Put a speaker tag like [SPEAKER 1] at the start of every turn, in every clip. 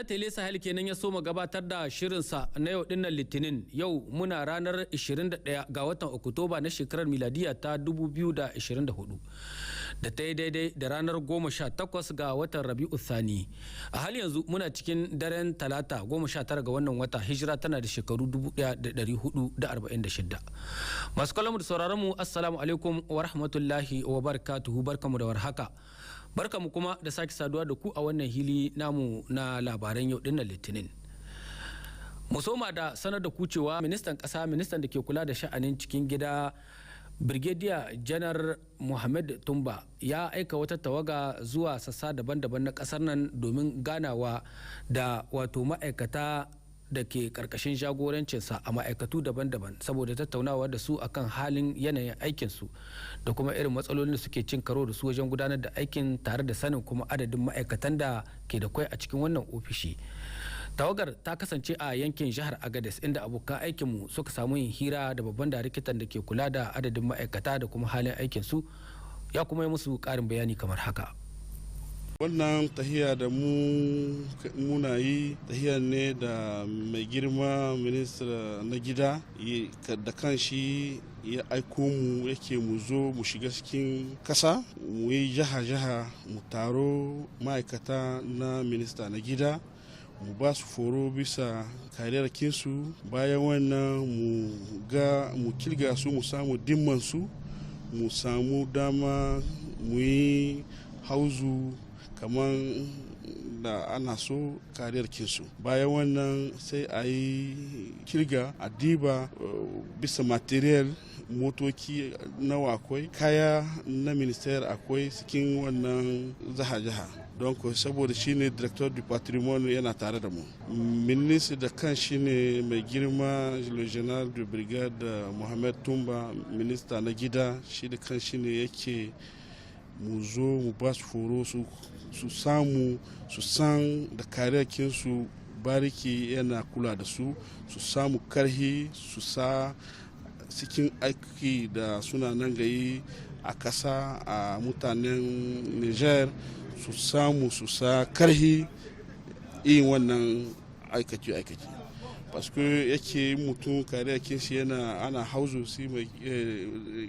[SPEAKER 1] Tele Sahel kenan ya soma gabatar da shirinsa na yau dinnan Litinin. Yau muna ranar 21 ga watan Oktoba na shekarar miladiya ta 2024 da ta yi daidai da ranar 18 ga watan Rabi'u Thani. A hali yanzu muna cikin daren talata 19 ga wannan wata, hijira tana da shekaru 1446. Masu kallon da sauraron mu assalamu alaikum wa rahmatullahi wa barakatuhu, barkamu da warhaka. Barkamu kuma da sake saduwa da ku a wannan hili namu na labaran yau dinnan Litinin. Musoma da sanar da ku cewa ministan da ke kula da sha'anin cikin gida Brigadier Janar Mohamed Tumba ya aika wata tawaga zuwa sassa daban-daban na kasar nan domin ganawa da wato ma'aikata da ke karkashin jagorancinsa a ma'aikatu daban-daban saboda tattaunawa da su akan halin yanayin aikinsu da kuma irin matsalolin da suke cin karo da su wajen gudanar da aikin, tare da sanin kuma adadin ma'aikatan da ke da kwai a cikin wannan ofishi. Tawagar ta kasance a yankin jihar Agadez, inda abokan aikinmu suka samu yin hira da babban darikitan da ke kula da adadin ma'aikata da kuma halin aikinsu, ya kuma yi musu karin bayani kamar haka.
[SPEAKER 2] Wannan tahiya da muna yi tahiya ne da mai girma minista na gida da kanshi ya aiko mu, yake mu zo mu shiga cikin kasa mu yi jaha-jaha, mu taro ma'aikata na minista na gida, mu ba su foro bisa kariyar kinsu. Bayan wannan mu kilga su, mu samu dimmansu, mu samu dama mu yi hauzu kamar da ana so kariyar kinsu. Bayan wannan sai a yi kirga a diba bisa material, motoci nawa akwai, kaya na minister akwai cikin wannan jaha-jaha. Don saboda shi ne director du patrimoine yana tare da mu. Minista da kan shi ne mai girma le general de brigade Mohamed Tumba, minista na gida, shi da kan shi ne yake mu zo mu ba su foro su samu su san da kariyakinsu, bariki yana kula da su samu karhi su sa cikin aiki da suna nan gayi a kasa a mutanen Niger, su samu su sa karhi yin wannan aikaci paske yake mutum kariyakin shi ana hauzo si mai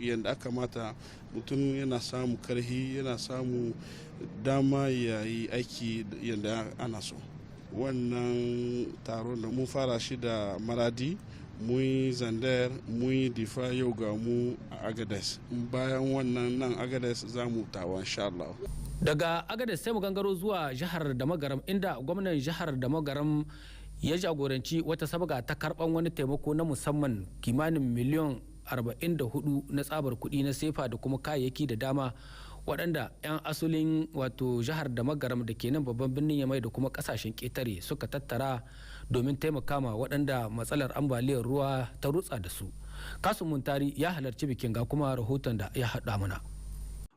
[SPEAKER 2] yadda aka mata, mutum yana samu karhi, yana samu dama ya yi aiki yadda ana so. Wannan taron da mun fara shi da Maradi, mun yi Zandar, mun yi Difa, yau ga mu a Agadez. Bayan wannan nan Agadez za mu tawa insha Allah.
[SPEAKER 1] Daga Agadez sai mu gangaro zuwa jihar da Magaram, inda gwamnan jihar da Magaram ya jagoranci wata sabga ta karban wani taimako na musamman kimanin miliyan 44 na tsabar kuɗi na sefa da kuma kayayyaki da dama, waɗanda 'yan asalin wato jihar da Magaram da ke nan babban birnin Yamai da kuma ƙasashen ƙetare suka tattara domin taimaka ma waɗanda matsalar ambaliyar ruwa ta rutsa da su. Kasum Muntari ya halarci bikin, ga kuma rahoton da ya haɗa mana.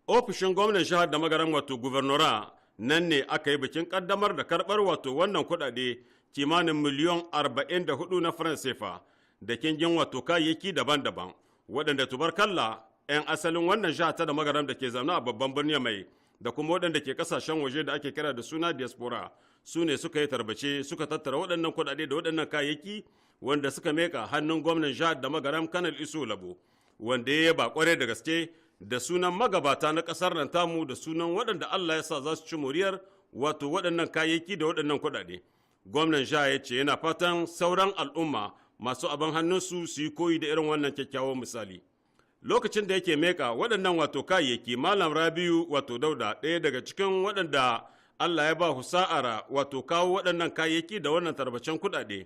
[SPEAKER 3] Ofishin gwamnan jihar da Magaram wato gubernora nan ne aka yi bikin kaddamar da karɓar wato wannan kuɗaɗe kimanin miliyan 44 na franc sefa da kingin wato kayayyaki daban-daban, waɗanda tubarkalla 'yan asalin wannan jiha ta da Magaram da ke zaune a babban birnin mai da kuma waɗanda ke kasashen waje da ake kira da suna diaspora su ne suka yi tarbace, suka tattara waɗannan kuɗaɗe da waɗannan kayayyaki wanda suka meka hannun gwamnan jihar da Magaram Kanal Isu Labo, wanda ya ba kware da gaske da sunan magabata na ƙasar nan tamu, da sunan waɗanda Allah ya sa za su ci moriyar wato waɗannan kayayyaki da waɗannan kuɗaɗe. Gwamnan jiha ya ce yana fatan sauran al'umma masu abin hannunsu su yi koyi da irin wannan kyakkyawan misali. Lokacin da yake meka waɗannan wato kayayyaki, Malam Rabiu wato Dauda, ɗaya daga cikin waɗanda Allah ya ba husa'ara wato kawo waɗannan kayayyaki da wannan tarbacen kuɗaɗe,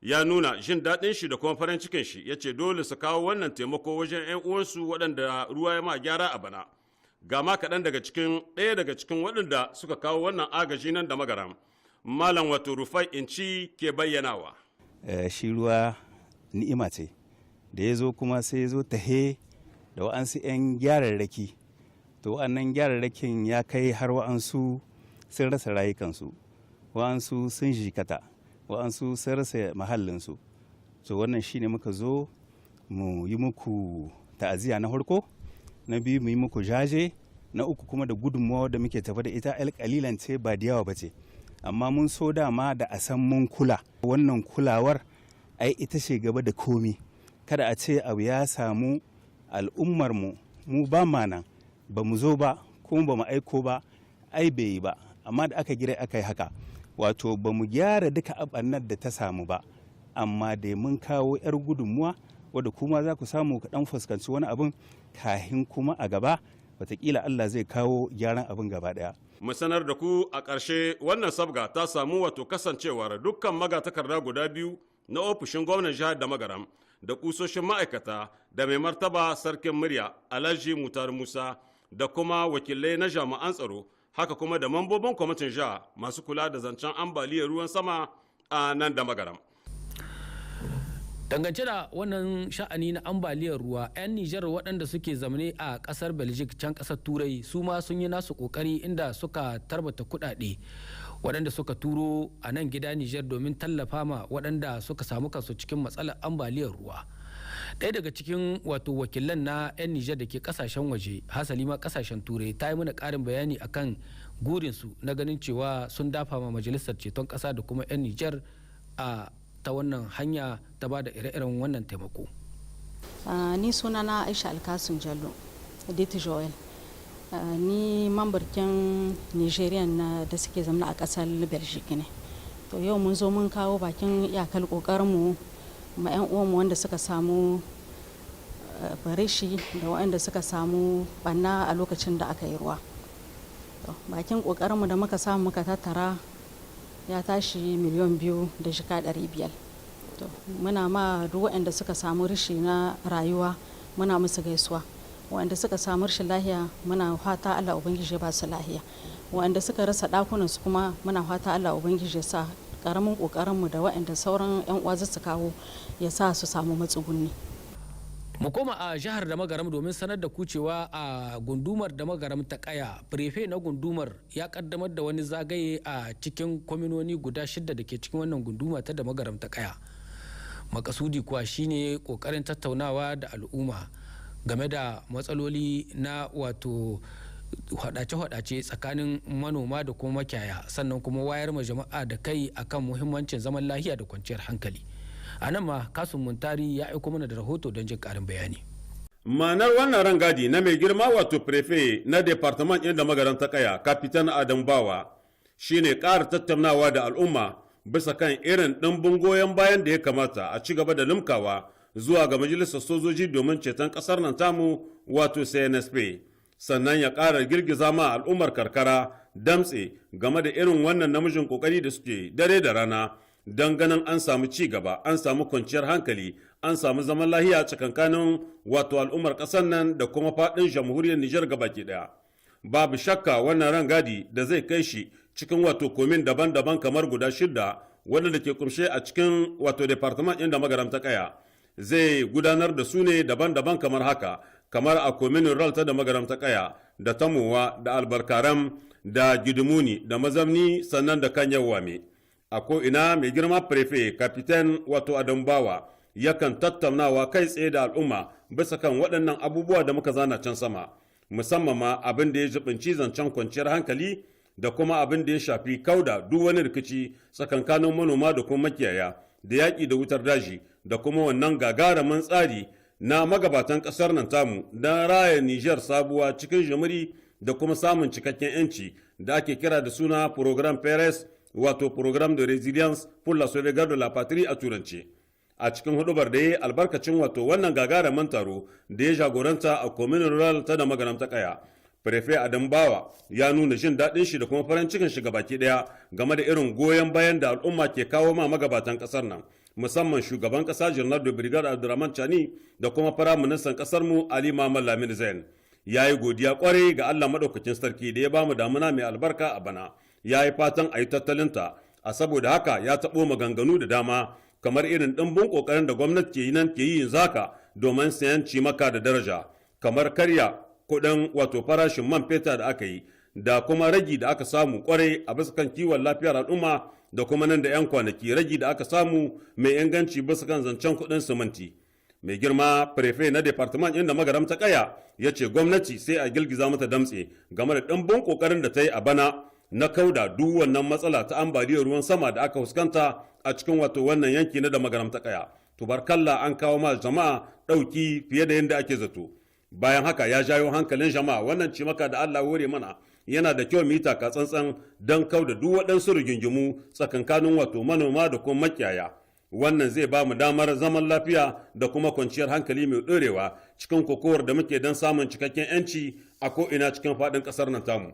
[SPEAKER 3] ya nuna jin daɗin shi da kuma farin cikin shi. Ya ce dole su kawo wannan taimako wajen 'yan uwansu waɗanda ruwa ya ma gyara a bana. Ga ma kaɗan daga cikin ɗaya daga cikin waɗanda suka kawo wannan agaji nan da Magaram, Malam wato Rufai Inci ke bayyanawa.
[SPEAKER 4] Shi ruwa ni'ima ce, da ya zo kuma sai ya zo tahe da wa'ansu 'yan gyararraki, to wa'annan gyararrakin ya kai har wa'ansu sun rasa rayukansu, wa'ansu sun jikata, wa'ansu sun rasa mahallinsu. To wannan shine muka zo mu yi muku ta'aziyya na farko, na biyu mu yi muku jaje, na uku kuma da gudunmawa da muke tafi da ita alƙalilan ce ba da yawa ba ce, amma mun so dama da a san mun kula. Wannan kulawar ai ita ce gaba da komi. Kada a ce abu ya samu al'ummar mu ba ma nan, ba mu zo ba kuma ba mu aiko ba, ai bai yi ba. Amma da aka gira aka yi haka, wato ba mu gyara duka abannar da ta samu ba, amma dai mun kawo 'yar gudunmuwa wadda kuma za ku samu ka dan fuskanci wani abin kahin kuma a gaba watakila Allah zai kawo gyaran abin gaba daya.
[SPEAKER 3] Mu sanar da ku a ƙarshe wannan sabga ta samu wato kasancewar dukkan magatakarda guda biyu na ofishin gwamnan jihar da magaram da kusoshin ma'aikata da mai martaba sarkin murya Alhaji Mutar Musa da kuma wakilai na jami'an tsaro, haka kuma da mambobin kwamitin jiha masu kula da zancen ambaliyar ruwan sama a nan da magaram.
[SPEAKER 1] Dangance da wannan sha'ani na ambaliyar ruwa, 'yan Nijar waɗanda suke zamane a ƙasar Belgium can ƙasar Turai su ma sun yi nasu ƙoƙari inda suka tarbata kuɗaɗe waɗanda suka turo a nan gida Nijar domin tallafa ma waɗanda suka samu kansu cikin matsalar ambaliyar ruwa. Ɗaya daga cikin wato wakilan na 'yan Nijar da ke ƙasashen waje, hasali ma ƙasashen Turai, ta yi mana ƙarin bayani akan gurinsu na ganin cewa sun dafa ma majalisar ceton ƙasa da kuma 'yan Nijar a ta wannan hanya ta ba da ire-iren wannan taimako.
[SPEAKER 5] Ni sunana Aisha Alkasim Jallo, Diti Joel. Ni mambarkin Nigerian da suke zama a ƙasar Belgium ne. To yau mun zo mun kawo bakin iyakar ƙoƙarinmu ma 'yan uwanmu wanda suka samu barishi da waɗanda suka samu ɓanna a lokacin da aka yi ruwa. Bakin ƙoƙarinmu da muka samu muka tattara ya tashi miliyan 2,500,000. To muna ma duk waɗanda suka samu rishi na rayuwa muna musu gaisuwa, waɗanda suka samu rashin lahiya muna fata Allah ubangiji ba su lahiya, waɗanda suka rasa ɗakunan su kuma muna fata Allah ubangiji sa karamin kokarin mu da waɗanda sauran 'yan uwa su kawo ya sa su samu matsugunni.
[SPEAKER 1] Mu koma a jihar da magaram domin sanar da ku cewa a gundumar da magaram ta kaya, prefe na gundumar ya kaddamar da wani zagaye a cikin kwaminoni guda 6 da ke cikin wannan gunduma ta da magaram ta kaya. Makasudi kuwa shine kokarin tattaunawa da al'umma game da matsaloli na wato hadace-hadace tsakanin manoma da kuma makiyaya, sannan kuma wayar ma jama'a da kai akan muhimmancin zaman lafiya da kwanciyar hankali. A nan ma Kasum Muntari ya aiko mana da rahoto don jin karin bayani.
[SPEAKER 3] Ma'anar wannan rangadi na mai girma wato prefe na departament ɗin da magaran ta kaya, kapitan Adam Bawa, shine ƙara tattaunawa da al'umma bisa kan irin ɗimbin goyon bayan da ya kamata a ci gaba da limkawa zuwa ga majalisar sojoji domin ceton ƙasar nan tamu wato CNSP. Sannan ya ƙara girgiza ma al'ummar karkara damtse game da irin wannan namijin ƙoƙari da suke dare da rana don ganin an samu ci gaba, an samu kwanciyar hankali, an samu zaman lahiya tsakankanin wato al'ummar ƙasar nan da kuma faɗin jamhuriyar Nijar gabaki ɗaya. Babu shakka wannan rangadi da zai kai shi cikin wato komin daban-daban kamar guda 6 wanda ke kumshe a cikin wato departament ɗin da magaram ta kaya, zai gudanar da su ne daban-daban kamar haka, kamar a komin rural ta da magaram ta kaya, da tamowa, da albarkaram, da gidimuni, da mazamni, sannan da kanyan wame. A ko'ina mai girma prefe kapitan wato Adambawa yakan tattaunawa kai tsaye da al'umma bisa kan waɗannan abubuwa da muka zana can sama, musamman ma abin da ya jibinci zancen kwanciyar hankali da kuma abin da ya shafi kauda duk wani rikici tsakankanin manoma da kuma makiyaya, da yaƙi da wutar daji, da kuma wannan gagaramin tsari na magabatan ƙasar nan tamu don raya Nijar sabuwa cikin jimiri da kuma samun cikakken 'yanci da ake kira da suna Program Peres, wato Program de Resilience pour la Sauvegarde de la Patrie a turance. A cikin hudubar da ya yi albarkacin wato wannan gagaraman taro da ya jagoranta a Communal Rural ta da magaram ta kaya, Prefe Adam Bawa ya nuna jin daɗin shi da kuma farin cikin shi baki ɗaya game da irin goyon bayan da al'umma ke kawo ma magabatan ƙasar nan, musamman shugaban ƙasa Janar da Brigade Abdurrahman Chani da kuma Firaministan ƙasar mu Ali Muhammad Lamin Zain. Ya yi godiya kwarai ga Allah maɗaukakin sarki da ya bamu damuna mai albarka a bana. Ya yi fatan a yi tattalinta, a saboda haka ya taɓo maganganu da dama kamar irin ɗimbin ƙoƙarin da gwamnati ke yi yanzu haka domin sayan cimaka da daraja, kamar karya kuɗin wato farashin man fetur da aka yi, da kuma ragi da aka samu kwarai a bisa kan kiwon lafiyar al'umma, da kuma nan da 'yan kwanaki ragi da aka samu mai inganci bisa kan zancen kuɗin siminti. Mai girma prefe na departament inda magaram ta kaya ya ce gwamnati sai a girgiza mata damtse game da ɗimbin ƙoƙarin da ta yi a bana na kauda duk wannan matsala ta ambaliyar ruwan sama da aka fuskanta a cikin wato wannan yanki na da magaram ta kaya. Tubarkalla an kawo ma jama'a ɗauki fiye da yadda ake zato. Bayan haka ya jayo hankalin jama'a wannan cimaka da Allah hore mana yana da kyau mu yi taka tsantsan don kauda duk waɗansu rigingimu tsakankanin wato manoma da kuma makiyaya. Wannan zai ba mu damar zaman lafiya da kuma kwanciyar hankali mai ɗorewa cikin kokowar da muke don samun cikakken 'yanci a ko'ina cikin faɗin ƙasar nan tamu.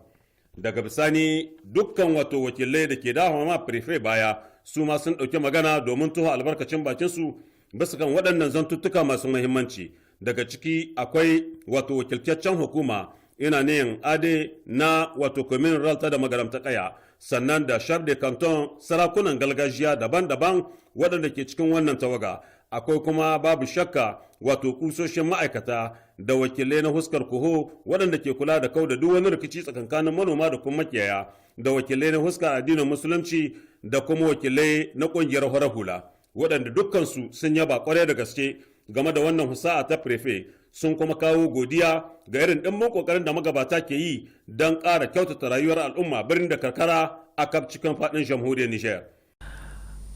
[SPEAKER 3] Daga bisani dukkan wato wakilai da ke dawo ma prefe baya su ma sun ɗauki magana domin tuho albarkacin bakinsu bisa kan waɗannan zantuttuka masu muhimmanci. Daga ciki akwai wato wakiltaccen hukuma ina ne ade na wato komin ralta da magaramta kaya, sannan da chef de canton sarakunan gargajiya daban-daban waɗanda ke cikin wannan tawaga. Akwai kuma babu shakka wato kusoshin ma'aikata da wakilai na huskar kuho waɗanda ke kula da kauda duk wani rikici tsakankanin manoma da kuma makiyaya, da wakilai na huskar addinin musulunci da kuma wakilai na ƙungiyar horar hula, waɗanda dukkansu sun yaba kwarai da gaske game da wannan husa'a ta prefe, sun kuma kawo godiya ga irin ɗimbin ƙoƙarin da magabata ke yi don ƙara kyautata rayuwar al'umma birnin da karkara a kaf cikin faɗin jamhuriyar Nijar.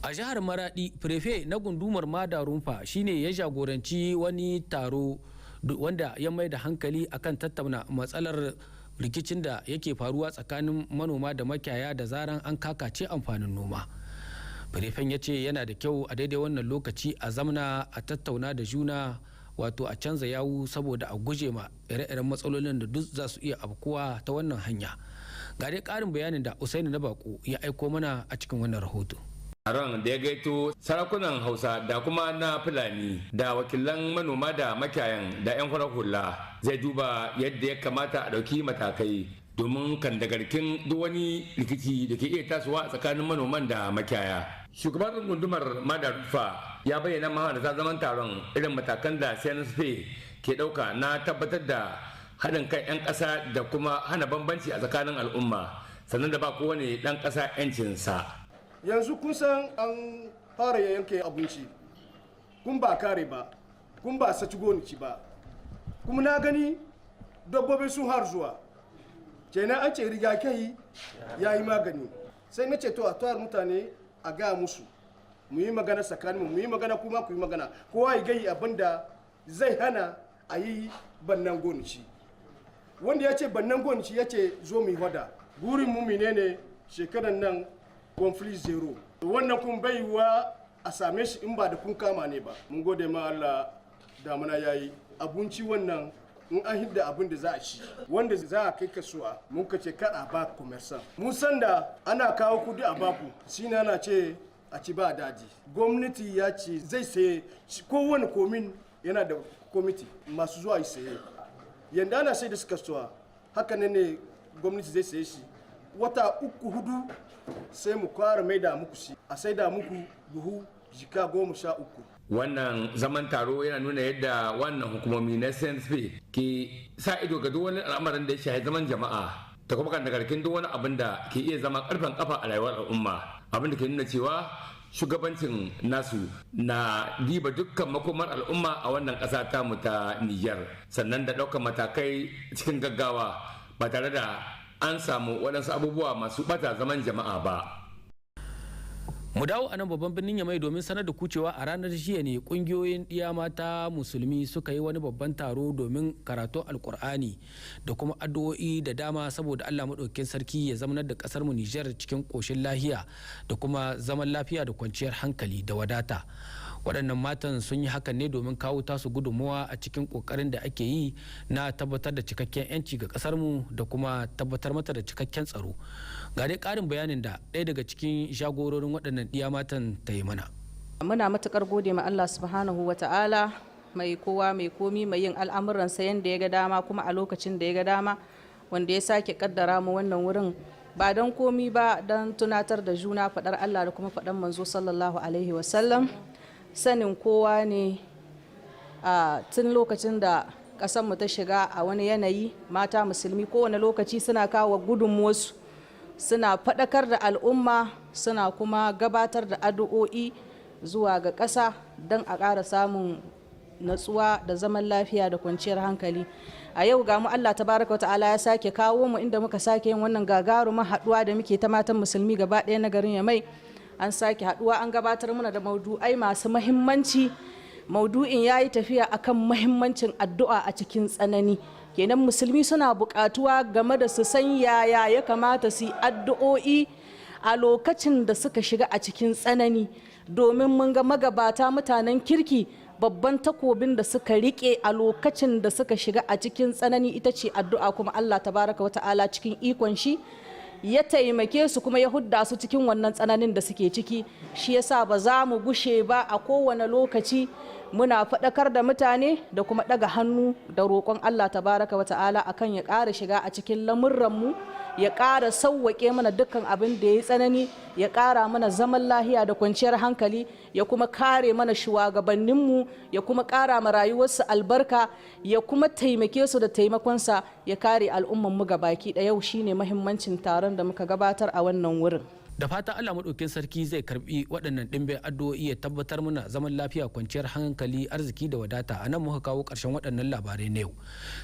[SPEAKER 1] A jihar Maradi, prefe na gundumar Mada Rumfa shine ya jagoranci wani taro wanda ya mai da hankali akan tattauna matsalar rikicin da yake faruwa tsakanin manoma da makiyaya da zaran an kakace amfanin noma. Prefen ya ce yana da kyau a daidai wannan lokaci a zamna a tattauna da juna, wato a canza yawu saboda a guje ma ire-iren matsalolin da duk za su iya afkuwa ta wannan hanya. Ga dai ƙarin bayanin da Usaini na Bako ya aiko mana a cikin wannan rahoto.
[SPEAKER 6] Taron da ya gaito sarakunan Hausa da kuma na Fulani da wakilan manoma da makiyayan da 'yan farar hula zai duba yadda ya kamata a ɗauki matakai domin kan da garkin duk wani rikici da ke iya tasowa tsakanin manoman da makiyaya. Shugaban gundumar Madarufa ya bayyana mahalarta zaman taron irin matakan da CNSP ke ɗauka na tabbatar da haɗin kan 'yan ƙasa da kuma hana bambanci a tsakanin al'umma, sannan da ba kowane ɗan ƙasa 'yancinsa.
[SPEAKER 7] Yanzu kun san an fara yanke abinci, kun ba kare ba, kun ba saci gonaki ba, kuma na gani dabbobi sun har zuwa, kenan an ce rigakafi ya yi magani. Sai na ce to a tawar mutane a gaya musu, mu yi magana tsakaninmu, mu yi magana kuma ku yi magana, kowa ya gai abin da zai hana a yi bannan gonaki. Wanda ya ce bannan gonaki ya ce zo mu yi hada, burin mu menene shekaran nan conflict zero. Wannan kun bai wa a same shi in ba da kun kama ne ba. Mun gode ma Allah damuna yayi abinci wannan in an hidda abin da za a ci wanda za a kai kasuwa mun ka ce kada ba commerçant. Mun san da ana kawo kudi a baku shine ana ce a ci ba daji. Gwamnati ya ce zai saye kowane komin yana da komiti masu zuwa yi saye. Yanda ana sai da su kasuwa haka ne gwamnati zai saye shi wata 3-4 sai mu kwara mai da muku shi a sai da muku buhu jika 13.
[SPEAKER 6] Wannan zaman taro yana nuna yadda wannan hukumomi na CNSP ke sa ido ga duk wani al'amarin da ya shahi zaman jama'a ta kuma kan dagarkin duk wani abin da ke iya zama karfen kafa a rayuwar al'umma, abin da ke nuna cewa shugabancin nasu na diba dukkan makomar al'umma a wannan ƙasa tamu ta Nijar, sannan da ɗaukar matakai cikin gaggawa ba tare da an samu waɗansu abubuwa masu ɓata zaman jama'a ba.
[SPEAKER 1] Mu dawo a nan babban birnin Yamai domin sanar da kucewa a ranar jiya ne kungiyoyin ɗiya mata musulmi suka yi wani babban taro domin karatun alkur'ani da kuma addu'o'i da dama saboda Allah maɗaukakin sarki ya zamanar da ƙasar mu Nijar cikin ƙoshin lahiya da kuma zaman lafiya da kwanciyar hankali da wadata. Waɗannan matan sun yi hakan ne domin kawo tasu gudunmuwa a cikin ƙoƙarin da ake yi na tabbatar da cikakken 'yanci ga ƙasar mu da kuma tabbatar mata da cikakken tsaro. Ga dai ƙarin bayanin da ɗaya daga cikin jagororin waɗannan ɗiya matan ta yi mana.
[SPEAKER 8] Muna matuƙar gode ma Allah subhanahu wa ta'ala mai kowa mai komi mai yin al'amuransa yadda ya ga dama kuma a lokacin da ya ga dama, wanda ya sake kaddara mu wannan wurin ba don komi ba don tunatar da juna faɗar Allah da kuma faɗar manzo sallallahu alaihi wasallam. Sanin kowa ne a tun lokacin da ƙasarmu ta shiga a wani yanayi, mata musulmi kowane lokaci suna kawo gudunmuwarsu, suna faɗakar da al'umma, suna kuma gabatar da addu'o'i zuwa ga ƙasa don a ƙara samun natsuwa da zaman lafiya da kwanciyar hankali. A yau ga mu Allah tabaraka wata'ala ya sake kawo mu inda muka sake yin wannan gagarumin haduwa da muke ta matan musulmi gaba ɗaya na garin Yamai. An sake haduwa an gabatar mana da maudu'ai masu mahimmanci. Maudu'in ya yi tafiya akan mahimmancin addu'a a cikin tsanani. Kenan musulmi suna buƙatuwa game da su san yaya ya kamata su yi addu'o'i a lokacin da suka shiga a cikin tsanani, domin mun ga magabata mutanen kirki babban takobin da suka rike a lokacin da suka shiga a cikin tsanani ita ce addu'a, kuma Allah tabaraka wata'ala cikin ikon shi ya taimake su kuma ya hudda su cikin wannan tsananin da suke ciki. Shi yasa ba za mu gushe ba a kowane lokaci muna faɗakar da mutane da kuma ɗaga hannu da roƙon Allah tabaraka wata'ala akan ya ƙara shiga a cikin lamurranmu, ya ƙara sauwaƙe mana dukkan abin da ya yi tsanani, ya ƙara mana zaman lahiya da kwanciyar hankali, ya kuma kare mana shugabanninmu, ya kuma ƙara ma rayuwarsu albarka, ya kuma taimake su da taimakonsa, ya kare al'ummanmu gabaki ɗaya. Yau shine mahimmancin taron da muka gabatar a wannan wurin.
[SPEAKER 1] Da fatan Allah maɗaukin sarki zai karbi waɗannan ɗimbin addu'o'i ya tabbatar mana zaman lafiya, kwanciyar hankali, arziki da wadata. A nan muka kawo ƙarshen waɗannan labarai na yau,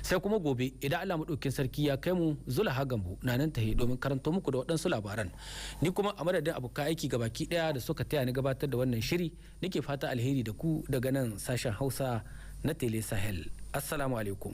[SPEAKER 1] sai kuma gobe idan Allah maɗaukin sarki ya kai mu, Zulaha Gambo na nan tahi domin karanto muku da waɗansu labaran. Ni kuma a madadin abokan aiki gabaki ɗaya da suka taya ni gabatar da wannan shiri, nake fata alheri da ku daga nan sashen Hausa na Tele Sahel. Assalamu alaikum.